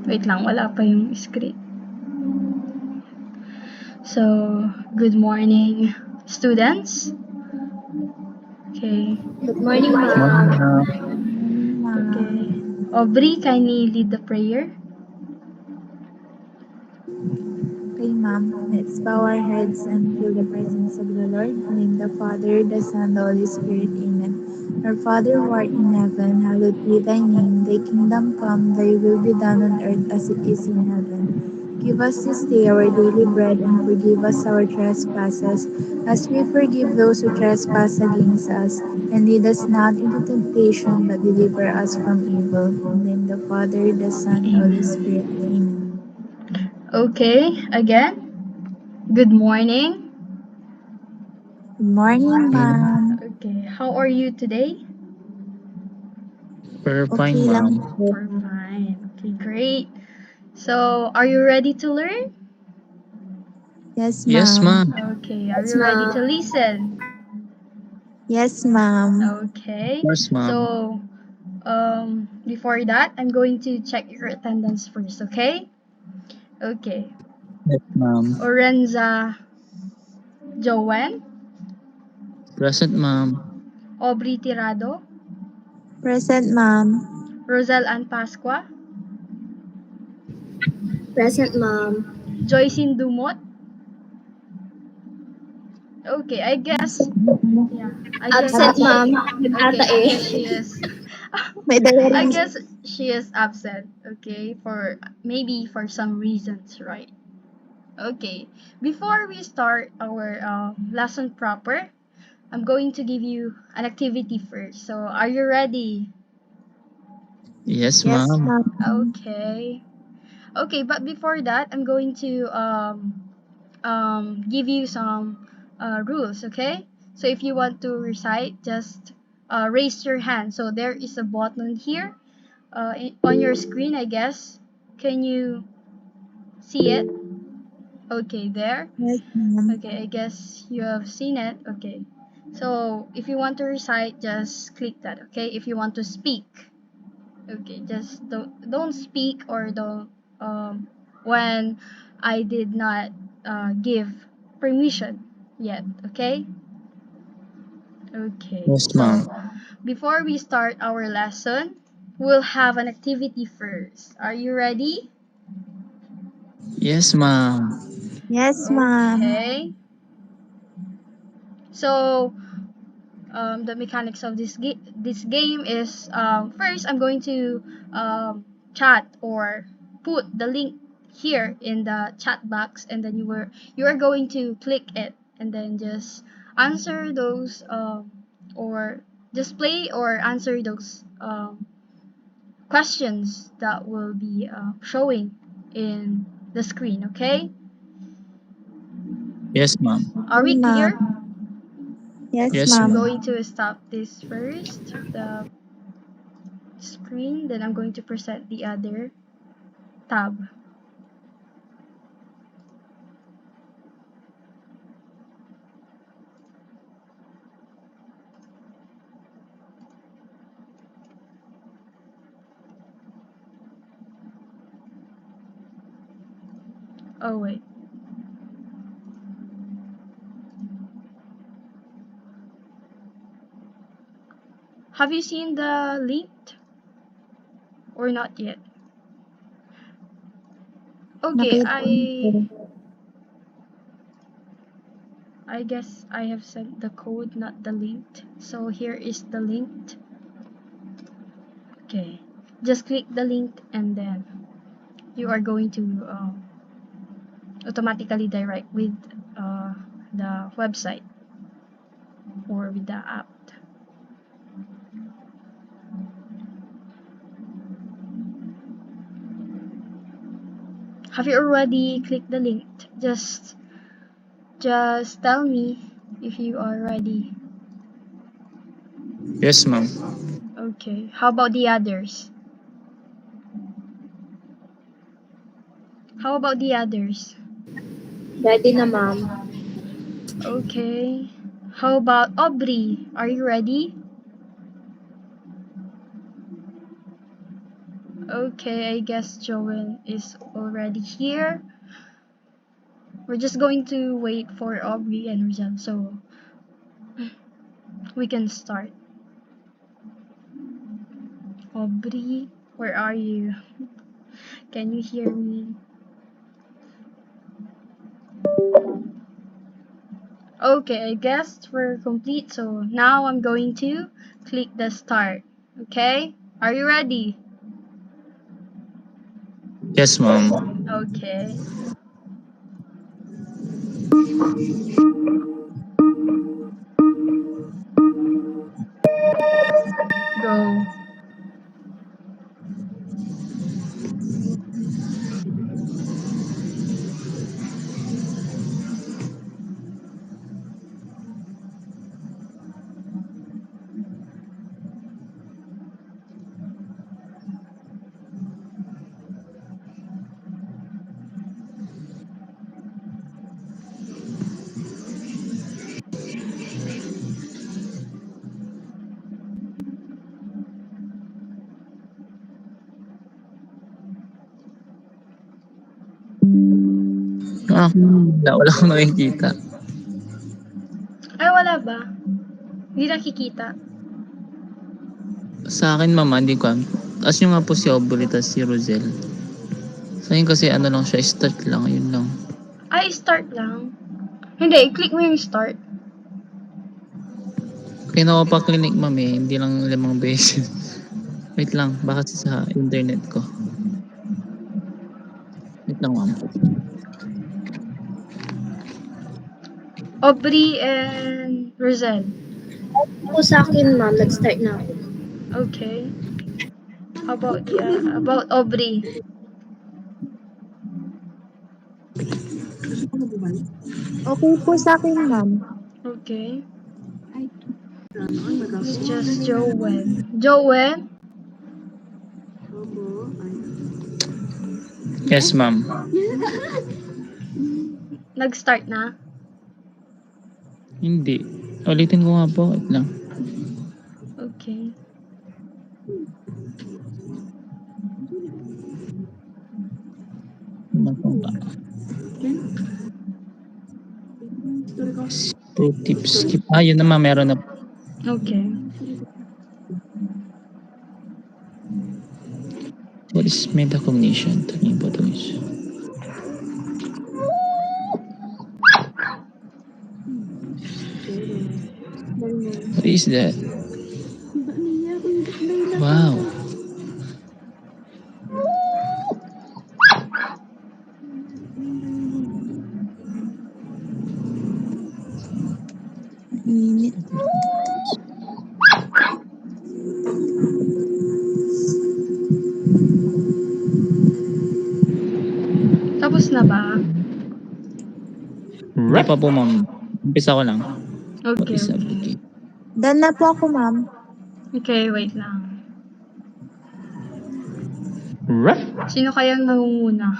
Wait lang, wala pa yung script. So, good morning, students. Okay. Good morning, Morning, ma'am. Okay. Aubrey, kindly lead the prayer. Okay, ma'am. Let's bow our heads and feel the presence of the Lord. In the name of the Father, the Son, the Holy Spirit. Amen. Our Father who art in heaven, hallowed be thy name. Thy kingdom come, thy will be done on earth as it is in heaven. Give us this day our daily bread and forgive us our trespasses, as we forgive those who trespass against us. And lead us not into temptation, but deliver us from evil. In the name of the Father, the Son, the Holy Spirit. Amen. Okay, again. Good morning. Good morning, ma'am. Okay, how are you today? We're Okay fine, lang ma'am. po. We're fine. Okay, great. So, are you ready to learn? Yes, Yes, ma'am. ma'am. Okay, are Yes, you ready to ma'am. listen? Yes, ma'am. Okay. Of course, ma'am. So, before that, I'm going to check your attendance first, okay? Okay. Yes, ma'am. Orenza Jowen, Present, ma'am. Aubrey Tirado, Present, ma'am. Rosal Ann Pasqua, Present, ma'am. Joycine Dumot. Okay, I guess, yeah, I guess, Absent, ma'am. Nag-ata okay, I eh. guess she is, May I diary. guess she is absent, okay, for, maybe for some reasons, right? Okay, before we start our lesson proper, I'm going to give you an activity first. So, are you ready? Yes, Yes, ma'am. ma'am. Okay. Okay, but before that, I'm going to give you some rules, okay? So if you want to recite, just raise your hand. So there is a button here on your screen, I guess. Can you see it? Okay, there. Yes, ma'am. Okay, I guess you have seen it. Okay. So if you want to recite, just click that, okay? If you want to speak, okay, just don't speak or don't when I did not give permission yet, okay? Okay, Yes, so ma'am. before we start our lesson, we'll have an activity first. Are you ready? Yes, ma'am. Yes, ma'am. Okay. So the mechanics of this game is first I'm going to chat or put the link here in the chat box, and then you are going to click it and then just answer those or just play or answer those questions that will be showing in the screen, okay? Yes, ma'am. Are we Ma'am. clear? Yes, Okay, Yes, I'm ma'am. ma'am. going to stop this first, the screen, then I'm going to present the other tab. Oh wait. Have you seen the link or not yet? Okay, Nakita ko. I guess I have sent the code, not the link. So here is the link. Okay, just click the link and then you are going to automatically direct with the website or with the app. Have you already clicked the link? Just tell me if you are ready. Yes, ma'am. Okay, how about the others? How about the others? Ready na, ma'am. Okay. How about Aubrey? Are you ready? Okay, I guess Joel is already here. We're just going to wait for Aubrey and Rizal so we can start. Aubrey, where are you? Can you hear me? Okay, I guess we're complete. So now I'm going to click the start. Okay? Are you ready? Yes, ma'am. Okay. Go. Ah, wala akong nakikita. Ay, wala ba? Hindi nakikita. Sa akin, mama, hindi ko. Taas nyo nga po si Aubrey, tas si Rosel. Sa akin kasi ano lang siya, start lang, yun lang. Ay, start lang. Hindi, i-click mo yung start. Pinaka-clinic, ma'am eh, hindi lang 5 beses. Wait lang, baka sa internet ko. Wait lang, ma'am. Aubrey and Rosel. Po sa akin, ma'am. Nag-start na ako. Okay. How about Aubrey? Okay po sa akin, ma'am. Okay. It's just Joel. Joel? Yes, ma'am. Nag-start na? Hindi. Ulitin ko nga po, wait lang. Okay. Ano po ba? Pro tips. Skip. Ah, yun naman, meron na. Okay. What is metacognition? Talking about this. What is that? Wow. Init. Tapos na ba? Hindi pa po, ma'am. Umpisa ko lang. What Okay. is application? Done na po ako, ma'am. Okay, wait lang. Sino kayang nangunguna?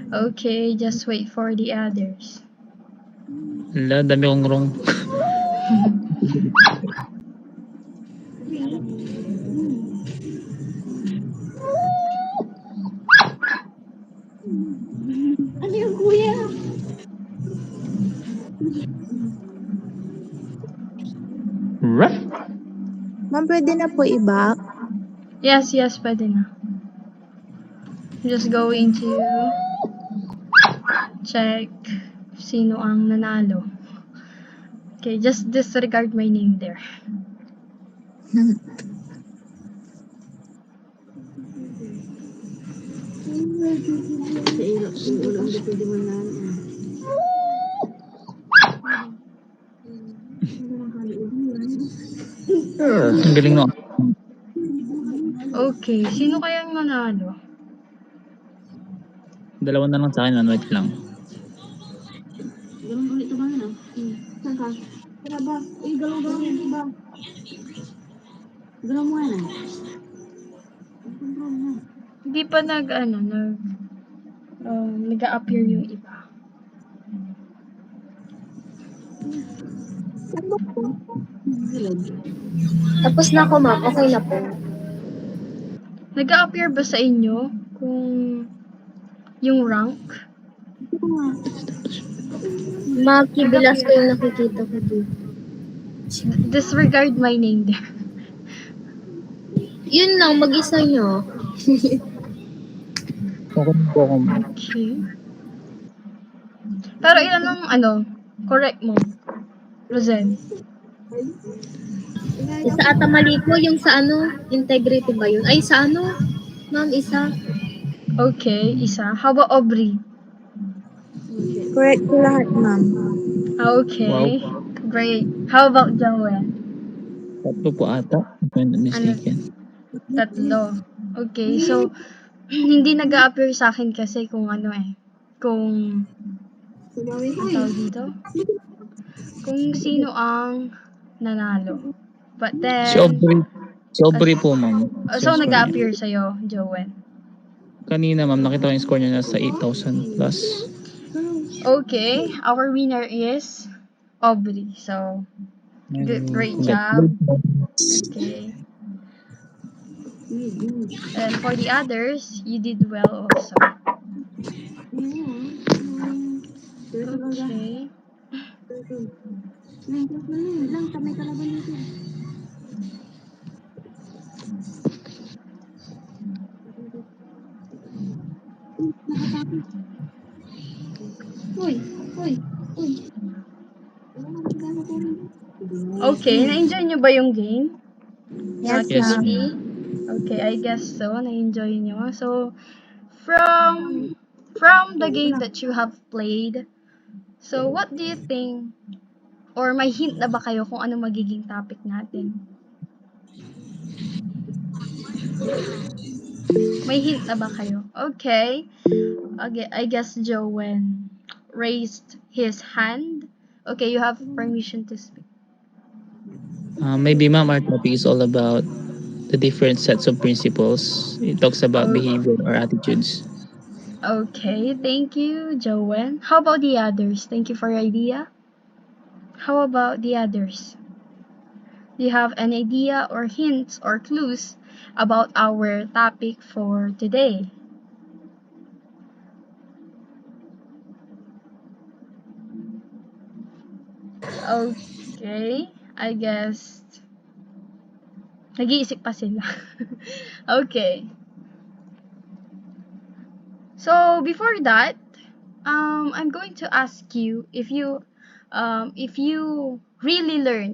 Okay, just wait for the others. Wala, dami kong wrong. Ano yung kuya? Ma'am, pwede na po i-back. Yes, pwede na. Just going to check sino ang nanalo. Okay, just disregard my name there. Ang galing mo. Okay, sino kayang nanalo? Dalawa na lang sa akin, wait lang. Hindi pa nag-appear yung iba. Tapos na ako, ma'am. Okay na po. Nag-a-appear ba sa inyo kung yung rank? Maki Velasco yung nakikita ko dito. Disregard my name there. Yun lang, mag-isa nyo. Okay po ako, ma'am. Okay. Pero ilan ang correct mo, Rosen? Isa ata mali ko, yung sa integrity ba yun? Ay, sa ma'am, isa. Okay, isa. How about Aubrey? Correct ko lahat, ma'am. Okay. Great. How about Joel? Tatlo po ata, if I'm not mistaken. Tatlo. Okay, so hindi nag-a-appear sa akin kasi kung kung ang tawag dito? Kung sino ang nanalo. But Si Aubrey. then, Si Aubrey po, ma'am. so Yung score niya. nag-a-appear sa'yo, Joel. Kanina, ma'am, nakita ko yung score niya nasa 8,000 plus. Okay, our winner is Aubrey. So, great job. Okay. And for the others, you did well also. Okay. Okay, na-enjoy nyo ba yung game? Yes, Yes, ma'am. Activity? Okay, I guess so. Na-enjoy nyo. So, from the game that you have played, so what do you think, or may hint na ba kayo kung ano magiging topic natin? May hint na ba kayo? Okay. I guess Joen raised his hand. Okay, you have permission to speak. Maybe, ma'am, our topic is all about the different sets of principles. It talks about behavior or attitudes. Okay, thank you, Joen. How about the others? Thank you for your idea. How about the others? Do you have an idea or hints or clues about our topic for today? Okay, I guess nag-iisip pa sila. Okay. So before that, I'm going to ask you if you really learn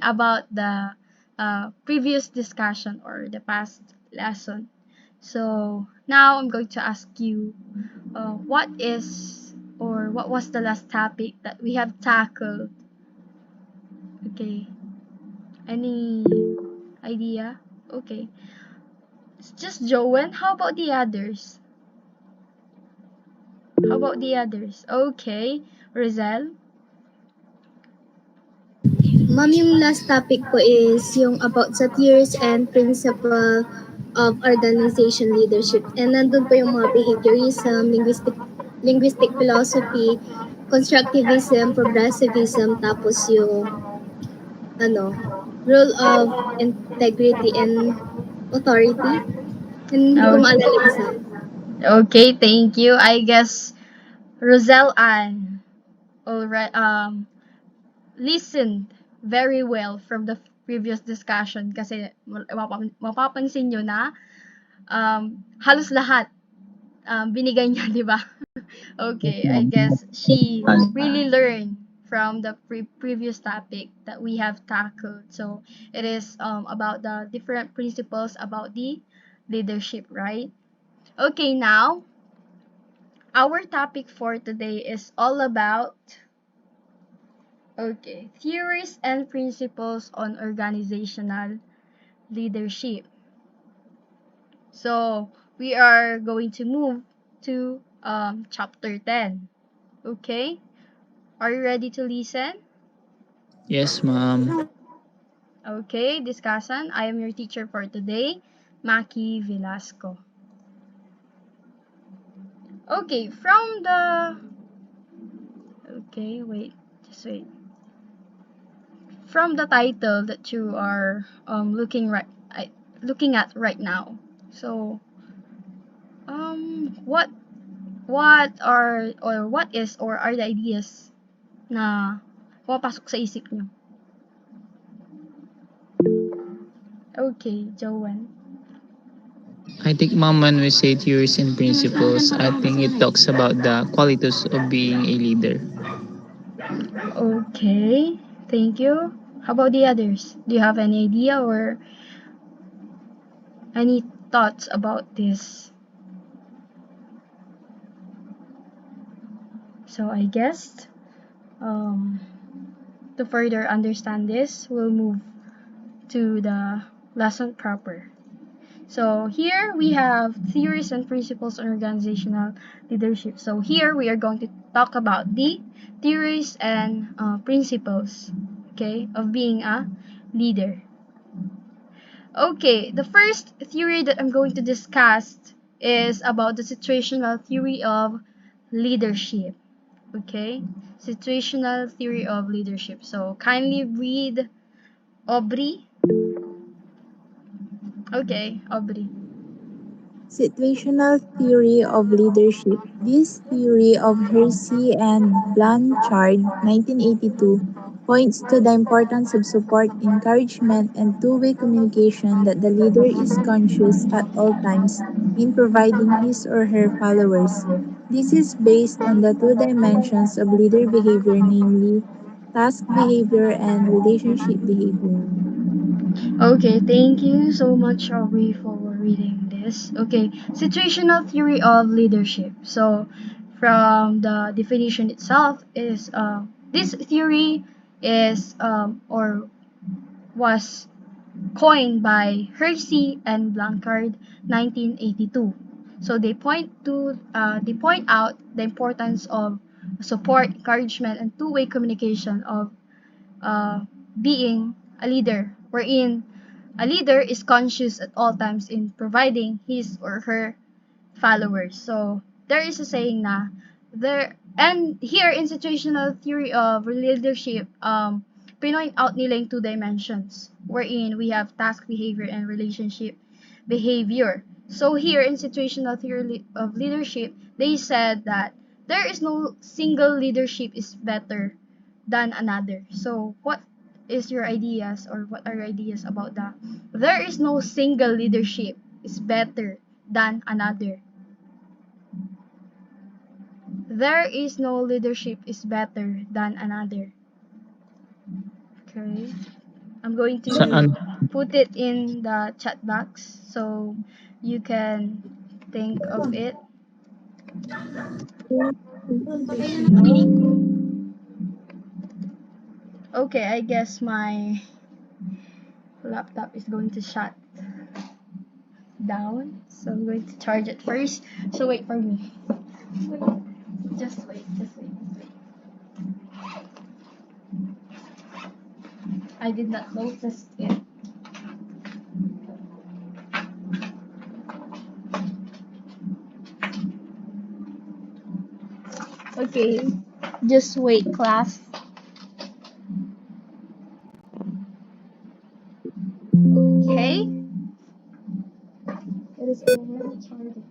about the previous discussion or the past lesson. So now I'm going to ask you, what was the last topic that we have tackled? Okay. Any idea? Okay. It's just Joanne. How about the others? Okay. Rizal? Ma'am, yung last topic ko is yung about sa theories and principle of organization leadership. And nandun po yung mga behaviorism, linguistic philosophy, constructivism, progressivism, tapos yung rule of integrity and authority. And hindi ko maalala isa. Okay, thank you. I guess Roselle Ann already listened very well from the previous discussion kasi mapapansin nyo na halos lahat binigay niya, di ba? Okay, I guess she really learned from the previous topic that we have tackled. So it is about the different principles about the leadership, right? Okay, now our topic for today is all about theories and principles on organizational leadership. So we are going to move to chapter 10. Okay? Are you ready to listen? Yes, ma'am. Okay, discussion. I am your teacher for today, Maki Velasco. Okay, just wait. From the title that you are looking looking at right now. So, what is or are the ideas na pumapasok sa isip nyo? Okay, Joanne. I think, ma'am, when we say theories and principles, I think it talks about the qualities of being a leader. Okay, thank you. How about the others? Do you have any idea or any thoughts about this? So I guess to further understand this, we'll move to the lesson proper. So here we have theories and principles on organizational leadership. So here we are going to talk about the theories and principles, okay, of being a leader. Okay, the first theory that I'm going to discuss is about the situational theory of leadership. Okay, situational theory of leadership. So kindly read Aubrey. Okay, Aubrey. Situational theory of leadership. This theory of Hersey and Blanchard, 1982, points to the importance of support, encouragement, and two-way communication that the leader is conscious at all times in providing his or her followers. This is based on the two dimensions of leader behavior, namely task behavior and relationship behavior. Okay, thank you so much, Aubrey, for reading this. Okay, situational theory of leadership. So, from the definition itself, is this theory is or was coined by Hersey and Blanchard, 1982. So they point out the importance of support, encouragement, and two-way communication of being a leader, wherein a leader is conscious at all times in providing his or her followers. So there is a saying na there, and here in situational theory of leadership, pinoint out nila yung two dimensions wherein we have task behavior and relationship behavior. So here in situational theory of leadership, they said that there is no single leadership is better than another. So what is your ideas or what are your ideas about that? There is no single leadership is better than another. There is no leadership is better than another. Okay. I'm going Sa to put it in the chat box so you can think of it. Okay, I guess my laptop is going to shut down. So I'm going to charge it first. So wait for me. Wait. Just wait. I did not notice it. Okay, just wait, class. Okay. It is already charging.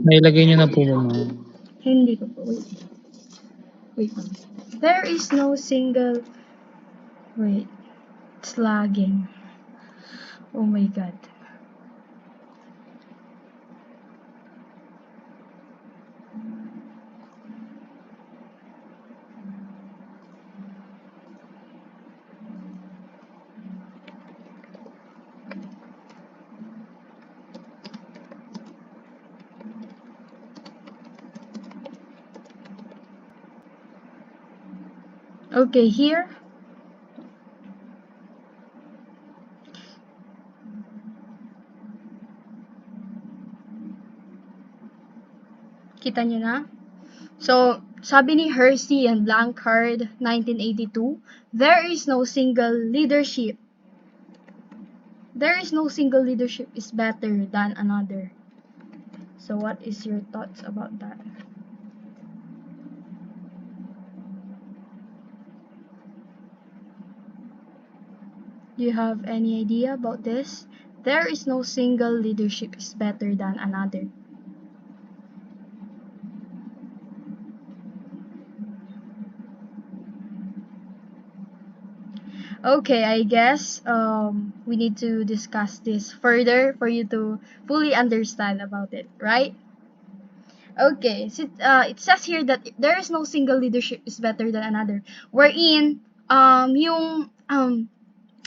Nailagay niyo na po ba, ma'am? Hindi ko po. Wait. Wait. There is no single. Wait. It's lagging. Oh my god. Okay, here. Kita nyo na? So, Sabi ni Hersey and Blanchard, 1982, there is no single leadership. There is no single leadership is better than another. So what is your thoughts about that? Do you have any idea about this? There is no single leadership is better than another. Okay, I guess we need to discuss this further for you to fully understand about it, right? Okay, so, it says here that there is no single leadership is better than another. Wherein, yung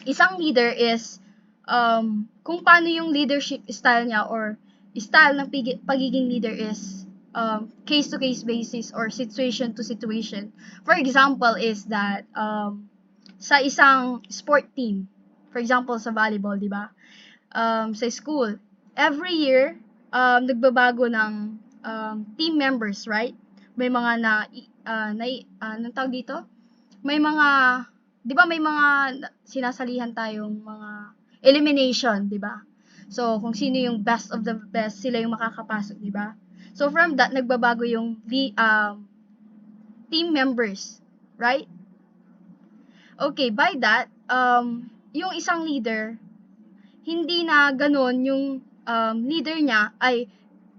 isang leader is kung paano yung leadership style niya or style ng pagiging leader is case-to-case basis or situation to situation. For example is that sa isang sport team, for example sa volleyball, di ba? Sa school, every year nagbabago ng team members, right? May mga anong tawag dito? May mga, di ba may mga sinasalihan tayong mga elimination, di ba? So, kung sino yung best of the best, sila yung makakapasok, di ba? So, from that, nagbabago yung team members, right? Okay, by that, yung isang leader, hindi na ganun yung leader niya ay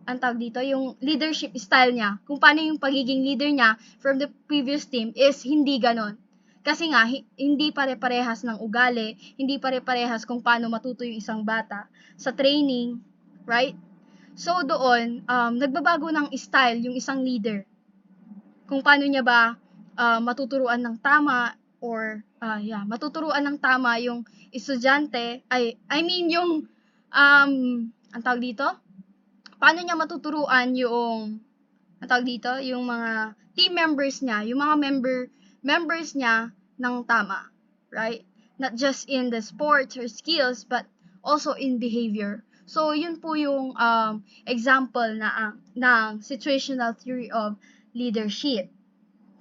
ang tawag dito, yung leadership style niya, kung paano yung pagiging leader niya from the previous team is hindi ganon. Kasi nga, hindi pare-parehas ng ugali, hindi pare-parehas kung paano matuto yung isang bata sa training, right? So, doon, nagbabago ng style yung isang leader. Kung paano niya ba matuturuan ng tama or, matuturuan ng tama yung estudyante, yung, ang tawag dito? Paano niya matuturuan yung yung mga team members niya, yung mga members niya ng tama, right? Not just in the sports or skills, but also in behavior. So, yun po yung example ng situational theory of leadership.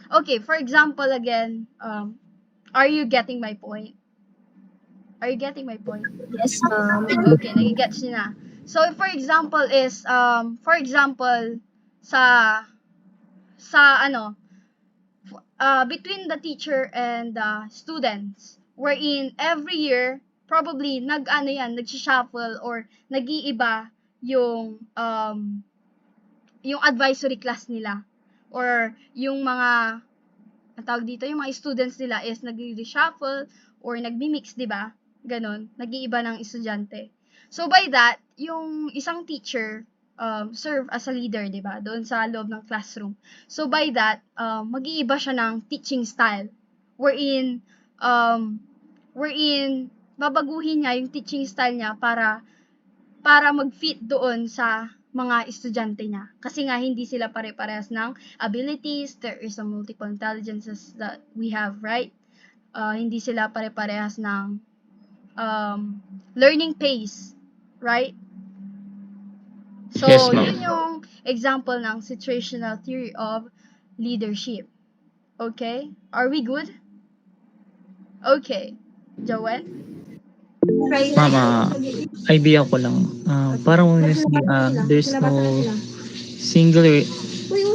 Okay, for example again, are you getting my point? Are you getting my point? Yes, ma'am. Okay, nagigets niyo na. So, for example is, between the teacher and the students, wherein every year, probably, nag-shuffle or nag-iiba yung advisory class nila. Or yung mga, yung mga students nila is nag-reshuffle or nagmi-mix, di ba? Ganon, nag-iiba ng estudyante. So, by that, yung isang teacher serve as a leader, di ba? Doon sa loob ng classroom. So, by that, mag-iiba siya ng teaching style. Wherein, babaguhin niya yung teaching style niya para mag-fit doon sa mga estudyante niya. Kasi nga, hindi sila pare-parehas ng abilities. There is a multiple intelligences that we have, right? Hindi sila pare-parehas ng learning pace, right? So, Yes, ma'am. yun yung example ng situational theory of leadership. Okay? Are we good? Okay. Joel? Ma'am, idea ko lang. Parang when you say, there's no single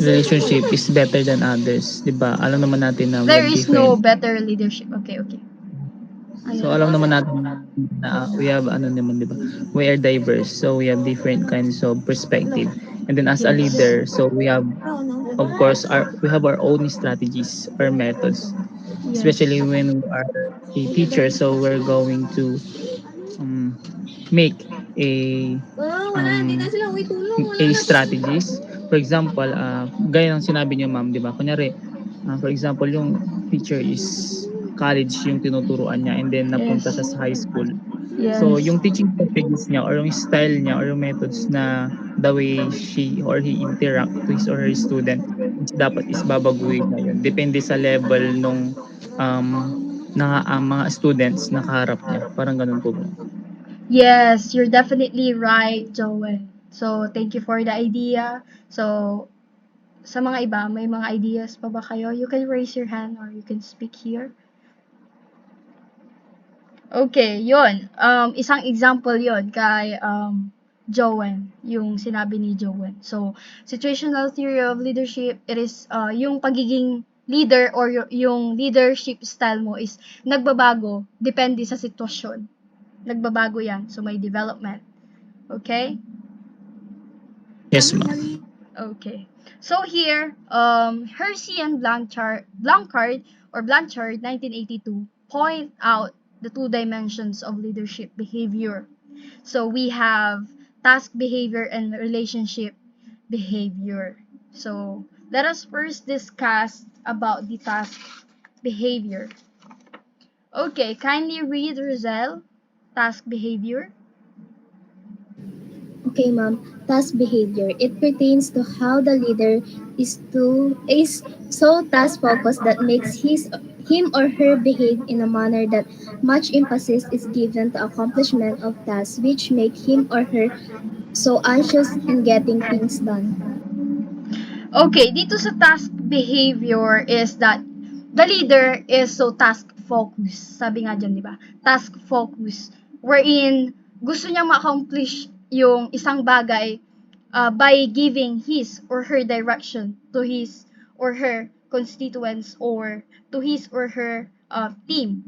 relationship is better than others. Diba? Alam naman natin na There we have is no different. better leadership. Okay. So alam naman natin na we have diba? We are diverse. So we have different kinds of perspective. And then as a leader, so we have of course we have our own strategies or methods. Yes. Especially when we are a teacher, so we're going to make a strategies. For example, gaya ng sinabi niyo ma'am, di ba? Kunyari, for example, yung teacher is college yung tinuturuan niya and then napunta Yes. siya sa high school. Yes. So, yung teaching strategies niya or yung style niya or yung methods na the way she or he interact to his or her student, dapat is babaguhin na yun. Depende sa level nung mga students na kaharap niya. Parang ganun po. Yes, you're definitely right, Joel. So, thank you for the idea. So, sa mga iba, may mga ideas pa ba kayo? You can raise your hand or you can speak here. Okay, yun. Isang example yun kay Jowen, yung sinabi ni Jowen. So, situational theory of leadership, it is yung pagiging leader or yung leadership style mo is nagbabago depende sa sitwasyon. Nagbabago yan. So, may development. Okay? Yes, ma'am. Okay. So here, Hersey and Blanchard, 1982, point out the two dimensions of leadership behavior. So we have task behavior and relationship behavior. So let us first discuss about the task behavior. Okay, kindly read, Roselle, task behavior. Okay, ma'am. Task behavior. It pertains to how the leader is so task focused that makes him or her behave in a manner that much emphasis is given to accomplishment of tasks which make him or her so anxious in getting things done. Okay, dito sa task behavior is that the leader is so task focused. Sabi nga dyan, di ba? Task focused. Wherein, gusto niyang ma-accomplish yung isang bagay by giving his or her direction to his or her constituents or to his or her team.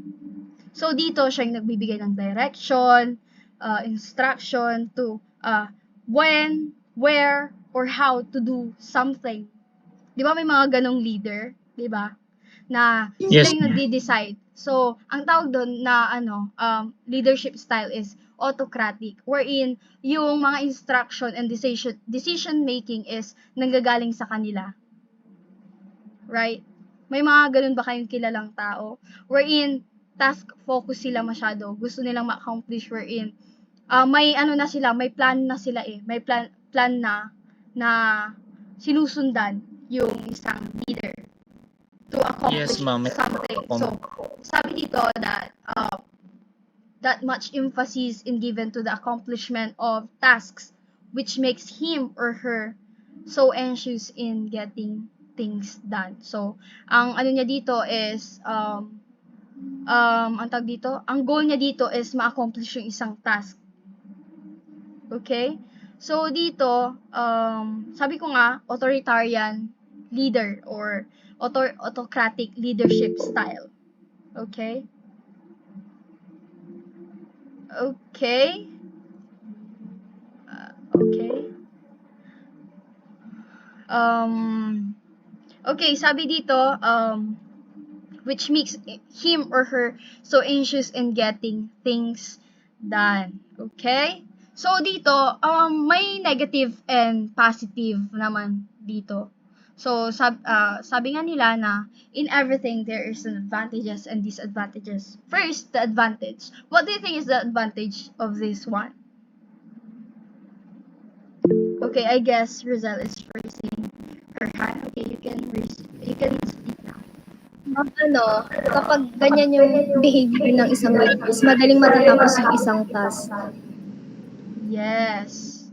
So, dito siya yung nagbibigay ng direction, instruction to when, where, or how to do something. Di ba may mga ganong leader? Di ba? Na sila Yes, yung ma'am. nagde-decide. So, ang tawag doon na leadership style is autocratic, wherein yung mga instruction and decision making is nanggagaling sa kanila. Right? May mga ganun ba kayong kilalang tao? Wherein, task focus sila masyado. Gusto nilang ma-accomplish wherein, may ano na sila, may plan na sila eh. May plan na sinusundan yung isang leader to accomplish Yes, ma'am. something. So, sabi dito that that much emphasis is given to the accomplishment of tasks which makes him or her so anxious in getting things done. So, ang ano niya dito is ang tawag dito, ang goal niya dito is ma-accomplish yung isang task. Okay? So, dito, sabi ko nga, authoritarian leader or autocratic leadership style. Okay? Okay? Okay? Okay, sabi dito, which makes him or her so anxious in getting things done. Okay? So, dito, may negative and positive naman dito. So, sabi nga nila na in everything there is an advantages and disadvantages. First, the advantage. What do you think is the advantage of this one? Okay, I guess Roselle is raising her hand. Okay, you can speak now. Ma'am, kapag ganyan yung behavior ng isang leader, is madaling matatapos yung isang task. Yes.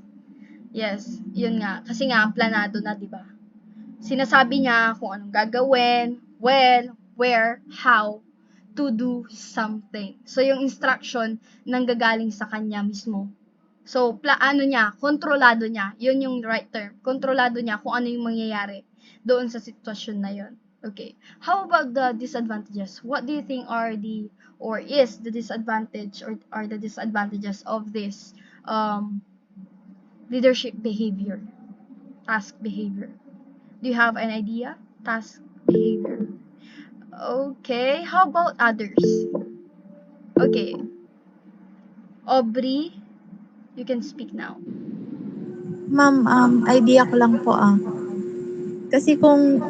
Yes, yun nga. Kasi nga, planado na, di ba? Sinasabi niya kung anong gagawin, when, where, how to do something. So, yung instruction nanggagaling sa kanya mismo. So, kontrolado niya. Yun yung right term. Kontrolado niya kung ano yung mangyayari doon sa sitwasyon na yun. Okay. How about the disadvantages? What do you think are is the disadvantage or are the disadvantages of this leadership behavior, task behavior? Do you have an idea? Task behavior. Okay. How about others? Okay. Aubrey, you can speak now. Ma'am, idea ko lang po Kasi kung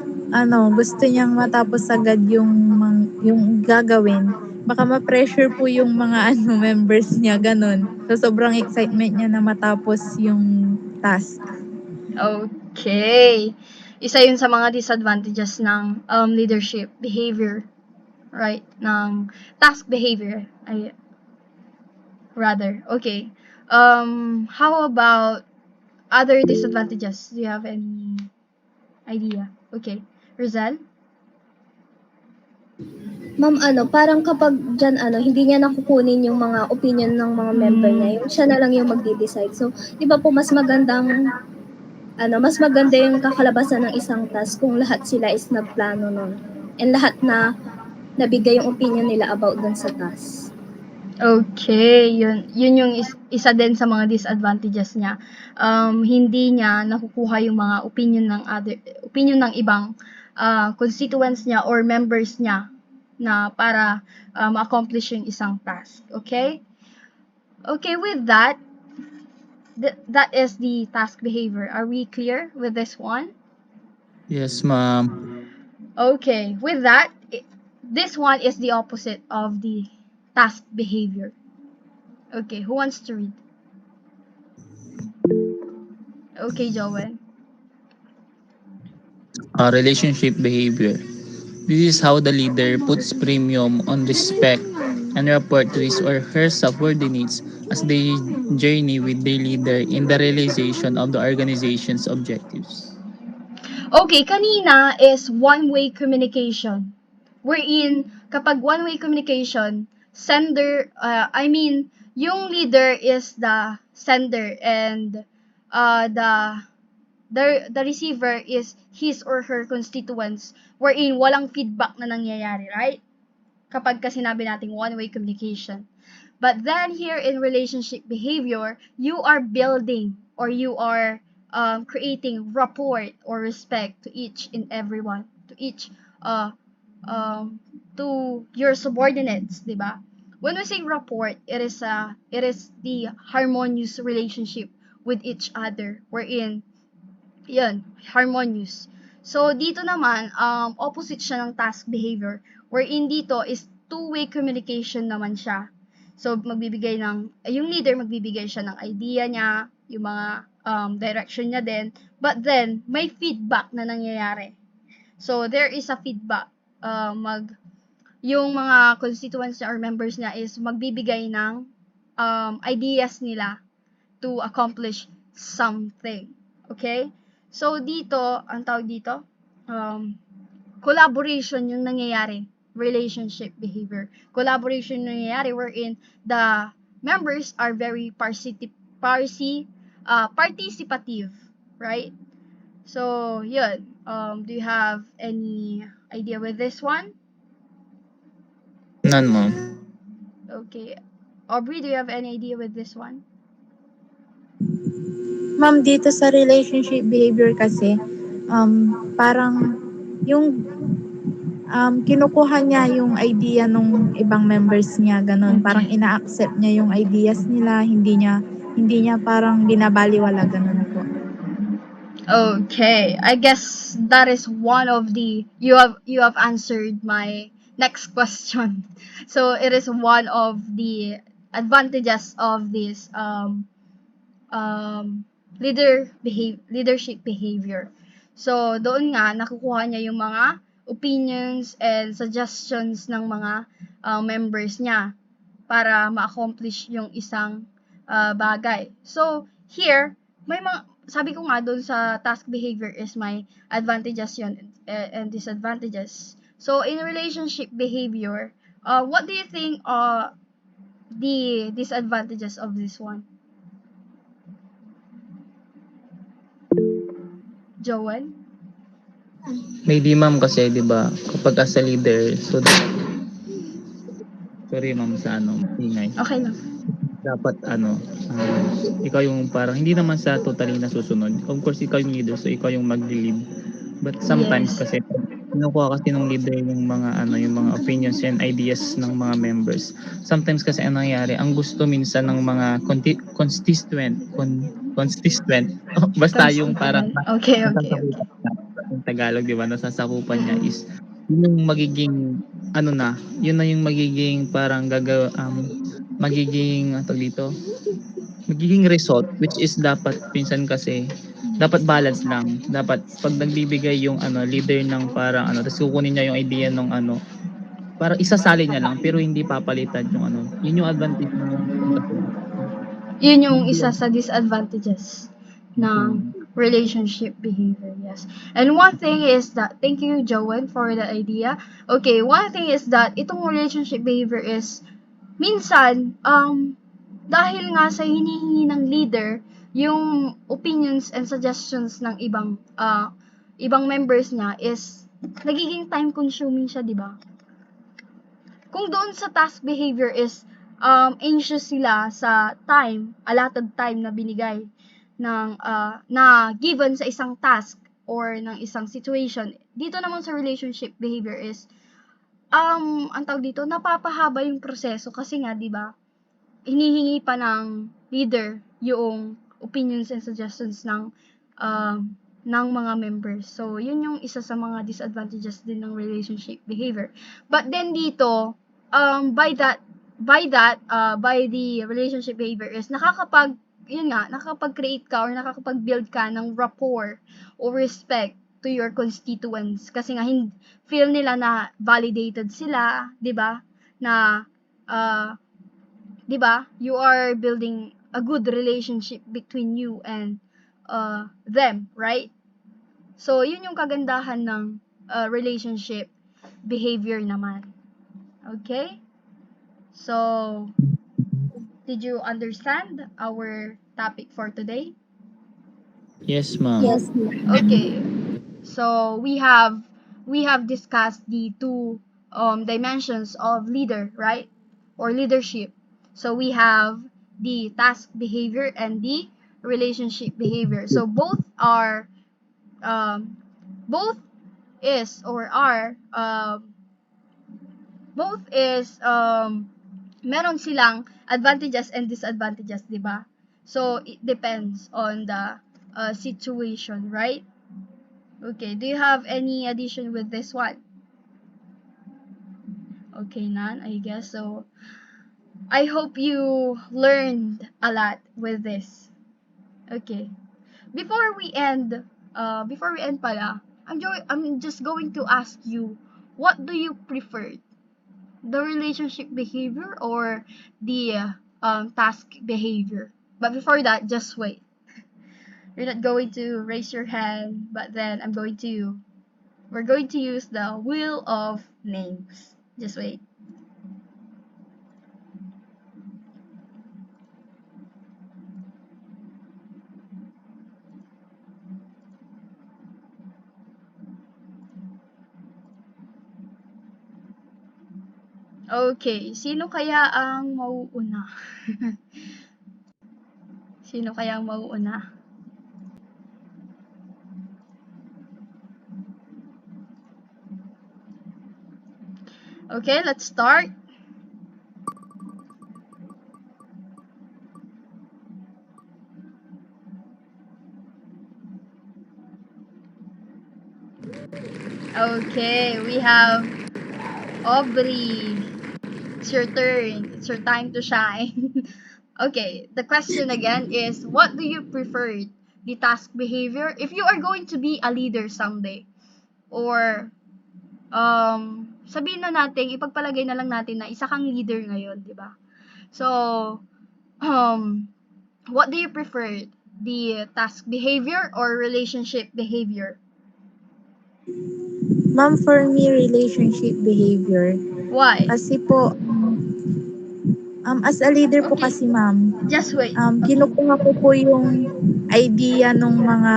gusto niyang matapos agad yung gagawin, baka ma-pressure po yung mga members niya ganun. So sobrang excitement niya na matapos yung task. Okay. Isa yun sa mga disadvantages ng leadership behavior, right? Ng task behavior, rather. Okay. How about other disadvantages? Do you have idea. Okay. Rizal? Ma'am, parang kapag dyan, hindi niya nakukunin yung mga opinion ng mga member niya, yung siya na lang yung magde-decide. So, di ba po mas maganda yung kakalabasan ng isang task kung lahat sila is nagplano nun. And lahat na nabigay yung opinion nila about dun sa task. Okay, yun yung isa din sa mga disadvantages niya. Hindi niya nakukuha yung mga opinion ng ibang constituents niya or members niya na para ma-accomplish yung isang task. Okay? Okay, with that, that is the task behavior. Are we clear with this one? Yes, ma'am. Okay, with that, this one is the opposite of the task behavior. Okay, who wants to read? Okay, Joel. Relationship behavior. This is how the leader puts premium on respect and rapport to his or her subordinates as they journey with their leader in the realization of the organization's objectives. Okay, kanina is one-way communication. Wherein, kapag one-way communication, yung leader is the sender and the receiver is his or her constituents wherein walang feedback na nangyayari, right? Kapag sinabi nating one-way communication. But then here in relationship behavior, you are building or you are creating rapport or respect to each and everyone, to your subordinates, di ba? When we say rapport, it is the harmonious relationship with each other, wherein yun, harmonious. So, dito naman, opposite siya ng task behavior, wherein dito is two-way communication naman siya. So, yung leader, magbibigay siya ng idea niya, yung mga direction niya din, but then, may feedback na nangyayari. So, there is a feedback. Yung mga constituents niya or members niya is magbibigay ng ideas nila to accomplish something. Okay? So, dito, ang tawag dito, collaboration yung nangyayari, relationship behavior. Collaboration yung nangyayari wherein the members are very participative, right? So, yun. Do you have any idea with this one? None, ma'am. Okay. Aubrey, do you have any idea with this one? Ma'am, dito sa relationship behavior kasi, parang yung kinukuha niya yung idea nung ibang members niya, ganun. Parang ina-accept niya yung ideas nila, hindi niya parang binabaliwala, ganun po. Okay, I guess that is one of the you have answered my next question. So it is one of the advantages of this leadership behavior. So doon nga nakukuha niya yung mga opinions and suggestions ng mga members niya para ma-accomplish yung isang bagay. So here may mga sabi ko nga doon sa task behavior is may advantages yun and disadvantages. So, in relationship behavior, what do you think the disadvantages of this one? Joel? Maybe, ma'am, kasi, di ba, kapag as a leader, so, sorry, ma'am, sa ingay. Okay lang. Dapat ikaw yung parang hindi naman sa totally nasusunod. Of course, ikaw yung leader, so ikaw yung mag-lead. But sometimes Yes. kasi kinukuha kasi ng leader yung mga yung mga opinions and ideas ng mga members. Sometimes kasi ang nangyayari, ang gusto minsan ng mga constituent basta yung parang Okay. yung Tagalog, di ba, nasasakupan niya is yun yung magiging yun na yung magiging parang magiging result, which is dapat pinsan kasi dapat balance lang. Dapat pag nagbibigay yung leader ng parang tapos kukunin niya yung idea ng parang isasali niya lang pero hindi papalitan yung yun yung advantage ng Yun yung isa sa disadvantages ng relationship behavior. Yes. And one thing is that, thank you, Joanne, for the idea. Okay, one thing is that itong relationship behavior is, minsan, dahil nga sa hinihingi ng leader, yung opinions and suggestions ng ibang members niya is, nagiging time consuming siya, di ba? Kung doon sa task behavior is, anxious sila sa time, allotted time na binigay na given sa isang task or ng isang situation. Dito naman sa relationship behavior is, ang tawag dito, napapahaba yung proseso kasi nga, di ba, hinihingi pa ng leader yung opinions and suggestions ng mga members. So, yun yung isa sa mga disadvantages din ng relationship behavior. But then dito, by the relationship behavior is nakakapag-create ka or nakakapag-build ka ng rapport or respect to your constituents kasi nga feel nila na validated sila, 'di ba? Na 'di ba? You are building a good relationship between you and them, right? So, yun yung kagandahan ng relationship behavior naman. Okay? So, did you understand our topic for today? Yes, ma'am. Yes, ma'am. Okay. So, we have discussed the two dimensions of leader, right? Or leadership. So, we have the task behavior and the relationship behavior. So, both are both is or are both is meron silang advantages and disadvantages, 'di ba? So it depends on the situation, right? Okay, do you have any addition with this one? Okay, none, I guess. So I hope you learned a lot with this. Okay. Before we end pala, I'm just going to ask you, what do you prefer? The relationship behavior or the task behavior? But before that, just wait. You're not going to raise your hand, but then we're going to use the wheel of names. Just wait. Okay, sino kaya ang mauuna? Sino kaya ang mauuna? Okay, let's start. Okay, we have Aubrey. It's your turn. It's your time to shine. Okay, the question again is, what do you prefer? The task behavior? If you are going to be a leader someday, or sabihin na natin, ipagpalagay na lang natin na isa kang leader ngayon, di ba? So, what do you prefer? The task behavior or relationship behavior? Ma'am, for me, relationship behavior. Why? Kasi po, as a leader po Okay. kasi, ma'am, Just wait. kinukuha ko po yung idea ng mga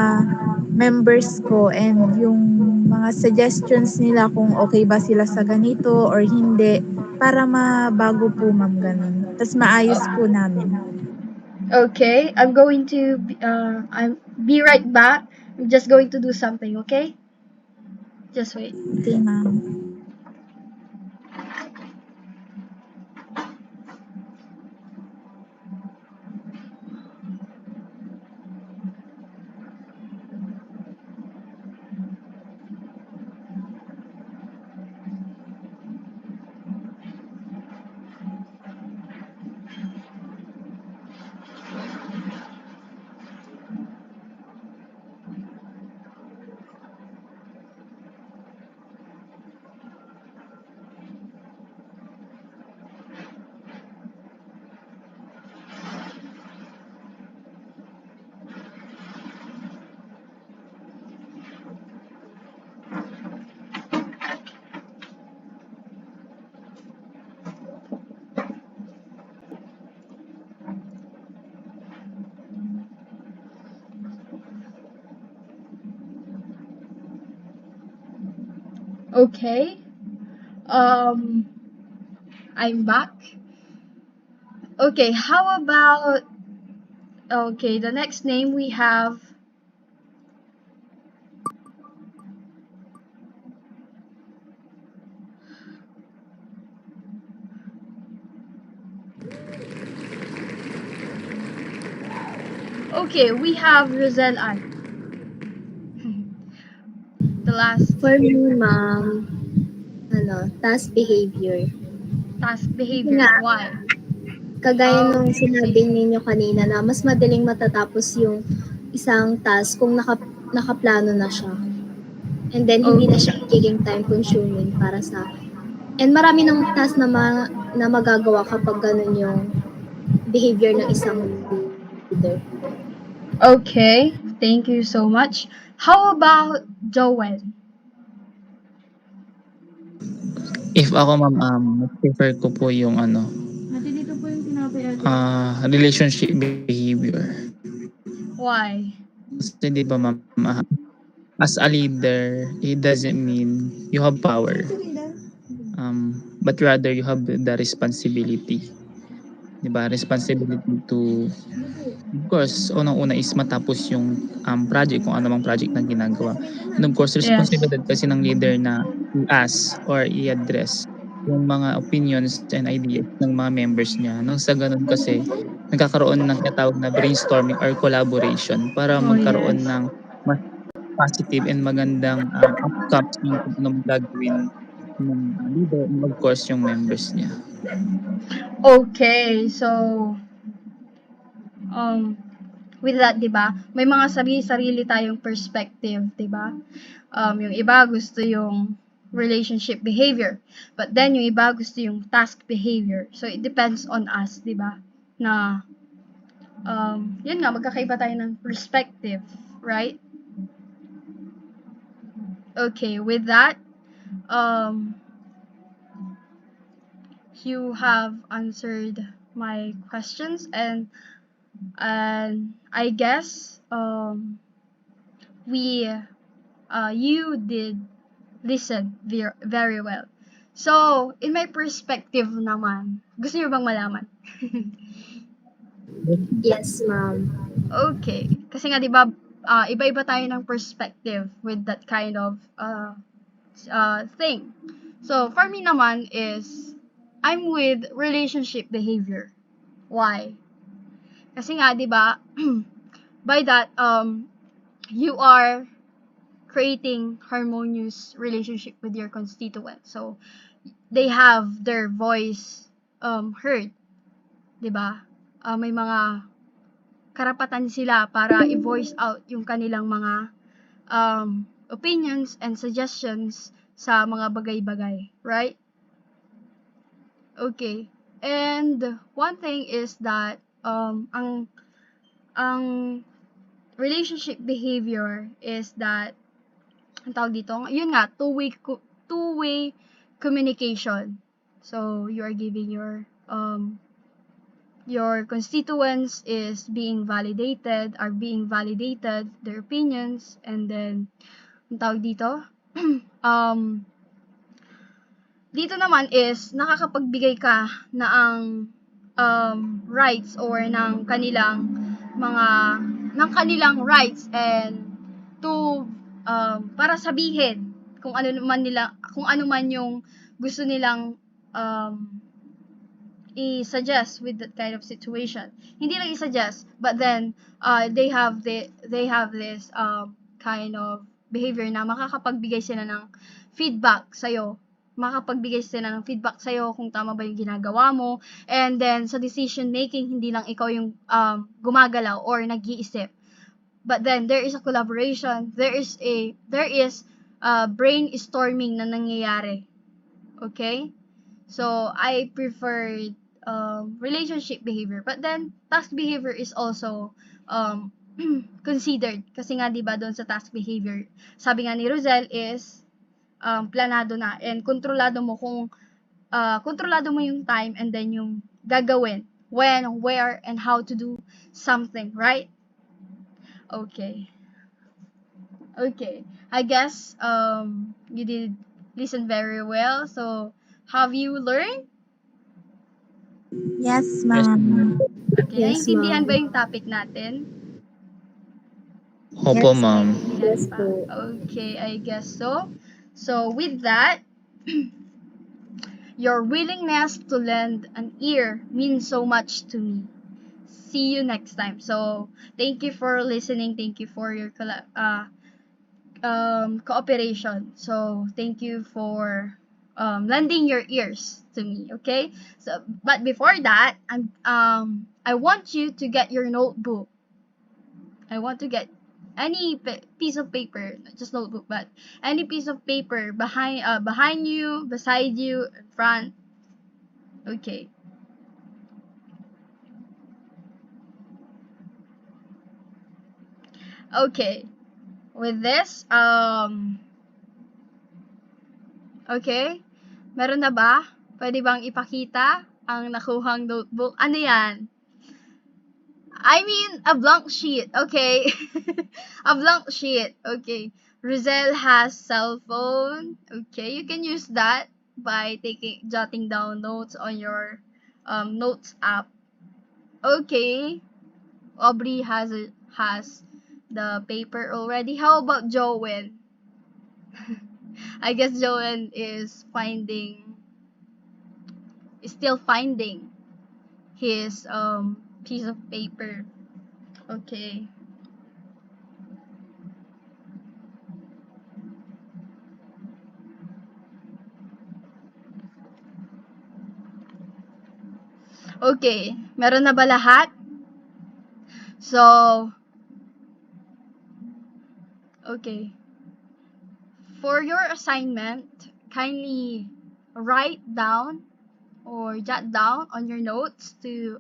members ko and yung mga suggestions nila kung okay ba sila sa ganito or hindi para mabago po, ma'am, ganun. Tapos maayos po namin. Okay, I'm going to be right back. I'm just going to do something, okay? Just wait. Okay, ma'am. Okay. Um, I'm back. Okay, how about, okay, the next name we have, okay, we have Rosel Ann. The last For me, ma'am, task behavior. task Kasi behavior. nga, Why? kagaya nung Okay. sinabi ninyo kanina na mas madaling matatapos yung isang task kung nakaplano na siya. And then, hindi na siya Okay. magiging time consuming para sa akin. And marami ng task na magagawa kapag ganun yung behavior ng isang leader. Okay. Thank you so much. How about Joel? If ako ma'am, mas prefer ko po yung relationship behavior. Why? Kasi di ba ma'am, as a leader, it doesn't mean you have power. But rather you have the responsibility. Di ba? Responsibility to, of course, unang-una is matapos yung project, kung ano mang project na ginagawa. And of course, Yes. responsibility kasi ng leader na i-ask or i-address yung mga opinions and ideas ng mga members niya. Nang sa ganun kasi, nagkakaroon ng tinatawag na brainstorming or collaboration para Oh, magkaroon yes. ng mas positive and magandang outcomes ng kung anong gagawin ng leader and of course yung members niya. Okay, so, um, with that, di ba, may mga sarili-sarili tayong perspective, di ba? Yung iba gusto yung relationship behavior, but then yung iba gusto yung task behavior. So, it depends on us, di ba? Na, yun nga, magkakaiba tayo ng perspective, right? Okay, with that, um, you have answered my questions, and I guess we you did listen very well. So, in my perspective naman, gusto niyo bang malaman? Yes, ma'am. Okay. Kasi nga 'di ba iba-iba tayo ng perspective with that kind of thing. So, for me naman is I'm with relationship behavior. Why? Kasi nga 'di ba by that you are creating harmonious relationship with your constituents. So, they have their voice heard, 'di ba? May mga karapatan sila para i-voice out yung kanilang mga opinions and suggestions sa mga bagay-bagay, right? Okay. And one thing is that ang relationship behavior is that ang tawag dito, yun nga, two-way communication. So, you are giving your constituents is being validated, their opinions, and then, ang tawag dito, dito naman is, nakakapagbigay ka na ang rights or ng kanilang rights and to para sabihin kung ano man yung gusto nilang i-suggest with that kind of situation. Hindi lang i-suggest, but then they have this kind of behavior na makakapagbigay sila ng feedback sa'yo. Makapagbigay sila ng feedback sa'yo kung tama ba yung ginagawa mo. And then, sa decision making, hindi lang ikaw yung gumagalaw or nag-iisip. But then, there is a collaboration. There is brainstorming na nangyayari. Okay? So, I preferred relationship behavior. But then, task behavior is also considered. Kasi nga, di ba, doon sa task behavior, sabi nga ni Rosel is planado na and kontrolado mo yung time and then yung gagawin when, where, and how to do something, right? Okay. I guess you did listen very well. So, have you learned? Yes, Yes. ma'am. Okay, Yes, naintindihan ba ma'am. yung topic natin? Opo, Yes. ma'am. Naintindihan Yes pa? po. Okay, I guess so. So, with that, your willingness to lend an ear means so much to me. See you next time. So, thank you for listening. Thank you for your cooperation. So, thank you for lending your ears to me. Okay. So, but before that, I want you to get your notebook. I want to get any piece of paper, not just notebook, but any piece of paper behind you, beside you, in front. Okay. Okay. With this, okay. Meron na ba? Pwede bang ipakita ang nakuhang notebook? Ano yan? I mean, a blank sheet. Okay. A blank sheet. Okay. Rizel has cell phone. Okay. You can use that by jotting down notes on your notes app. Okay. Aubrey has the paper already. How about Jowen? I guess Jowen is still finding his piece of paper. Okay. Okay. Meron na ba lahat? So, okay. For your assignment, kindly write down or jot down on your notes to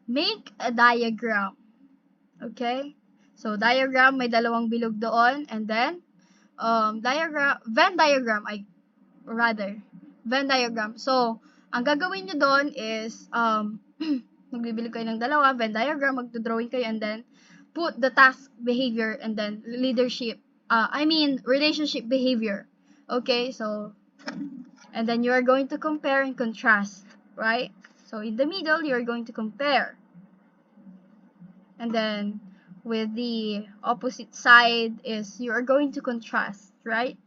make a diagram. Okay? So, diagram, may dalawang bilog doon. And then, Venn diagram, Venn diagram. So, ang gagawin nyo doon is, magbibilog kayo ng dalawa, Venn diagram, magdodrawing kayo, and then, put the task behavior, and then, relationship behavior. Okay? So, and then you are going to compare and contrast, right? So, in the middle, you're going to compare. And then, with the opposite side is you are going to contrast, right?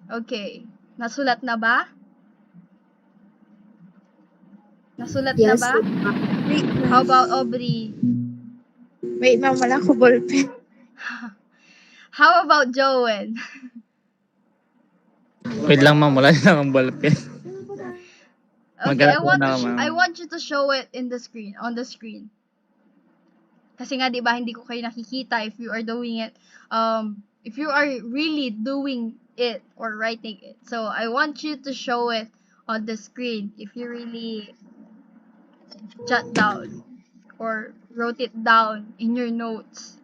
Okay. Nasulat na ba? Nasulat na Yes ba? po, ma'am. Wait, How ma'am. about Aubrey? Wait, ma'am. Wala ko ballpen. How about Joen? Wait lang, ma'am. Wala na ang ballpen. Okay, Maghanap na ako, I ma'am. want you to show it on the screen. Kasi nga 'di ba hindi ko kayo nakikita if you are doing it if you are really doing it or writing it. So I want you to show it on the screen if you really jot down or wrote it down in your notes.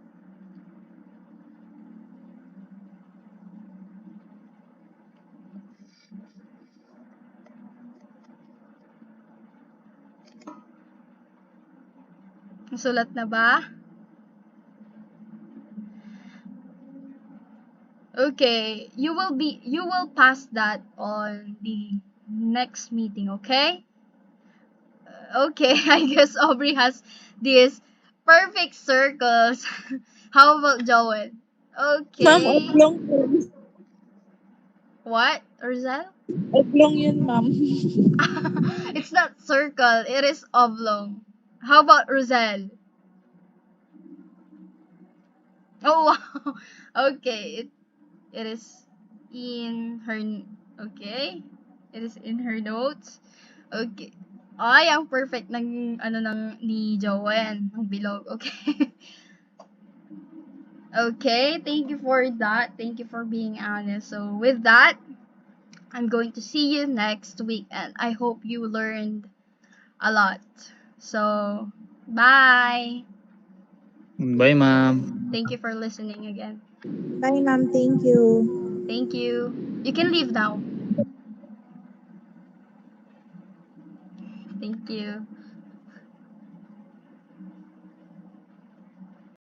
Nasulat na ba? Okay, you will pass that on the next meeting, okay? Okay, I guess Aubrey has these perfect circles. How about Joel? Ma'am, Okay. oblong yun. What? Rosal? Oblong yun, ma'am. It's not circle, it is oblong. How about Rosal? Oh, wow. Okay, it is in her, okay. It is in her notes. Okay. Ay, ang perfect ng ni Joanne, ng bilog. Okay. Okay, thank you for that. Thank you for being honest. So, with that, I'm going to see you next week and I hope you learned a lot. So, bye. Bye, ma'am. Thank you for listening again. Bye, ma'am. Thank you. Thank you. You can leave now. Thank you.